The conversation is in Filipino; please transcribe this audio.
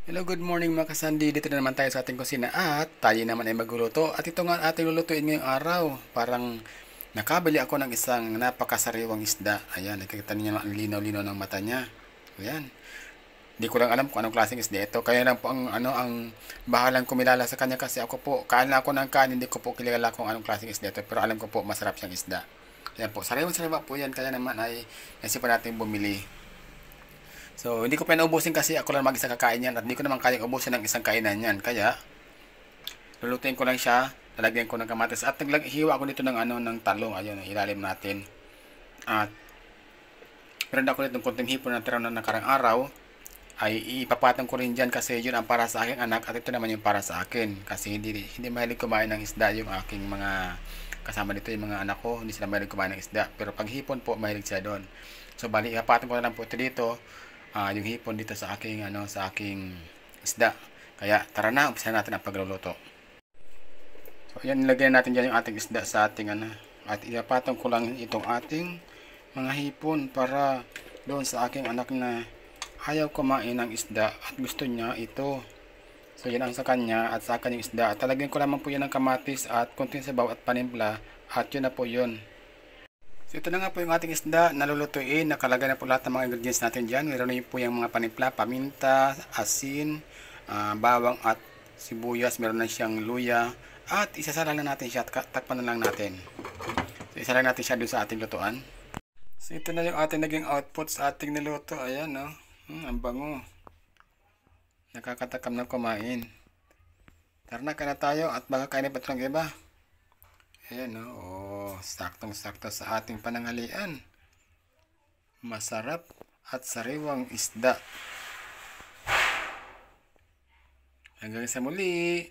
Hello, good morning mga kasandi. Dito na naman tayo sa ating kusina at tayo naman ay magluluto. At ito nga ating lulutuin ngayong araw. Parang nakabili ako ng isang napakasariwang isda. Ayan, nakikita niyo ang linaw-linaw ng mata niya. Ayan. Hindi ko lang alam kung anong klaseng isda ito. Kaya lang po ang bahalang kumilala sa kanya kasi ako po, kain na ako ng kain, hindi ko po kilala kung anong klaseng isda ito. Pero alam ko po, masarap siyang isda. Ayan po, sariwang-sariwa po yan. Kaya naman ay naisipan natin bumili. So, hindi ko pa naubusin kasi ako lang mag-isa kakain yan at hindi ko naman kayang ubusin ng isang kainan yan. Kaya, lulutuin ko lang siya, lalagyan ko ng kamatis at hiwa ako dito ng talong. Ayun, ilalim natin. At, meron ako dito ng konting hipon na tira na nakarang araw. Ay ipapatong ko rin dyan kasi yun ang para sa aking anak at ito naman yung para sa akin. Kasi hindi mahilig kumain ng isda yung aking mga kasama dito yung mga anak ko. Hindi sila mahilig kumain ng isda. Pero pag hipon po, mahilig sila doon. So, bali, ipapatong ko na lang po ito dito. Yung hipon dito sa aking isda. Kaya tara na, umpisahan natin ang pagluluto. So yan, nilagyan natin dyan yung ating isda sa ating at ipapatong ko lang itong ating mga hipon para doon sa aking anak na ayaw kumain ng isda at gusto niya ito. So yan ang sa kanya at sa akin yung isda. At talagyan ko lamang po yan ng kamatis at konting sabaw at panimpla at yun na po yun. So ito na nga po yung ating isda na lulutuin. Nakalagay na po lahat ng mga ingredients natin dyan. Meron na po yung mga panimpla, paminta, asin, bawang at sibuyas. Meron na siyang luya. At isasala na natin siya at takpan na lang natin. So isa lang natin siya doon sa ating lutuan. So ito na yung ating naging output sa ating niluto. Ayan o. Ang bango. Nakakatakam na kumain. Tara na, kain na tayo at baka kainin pa ito ng iba. Ayan o, saktong-sakto sa ating pananghalian. Masarap at sariwang isda. Hanggang sa muli.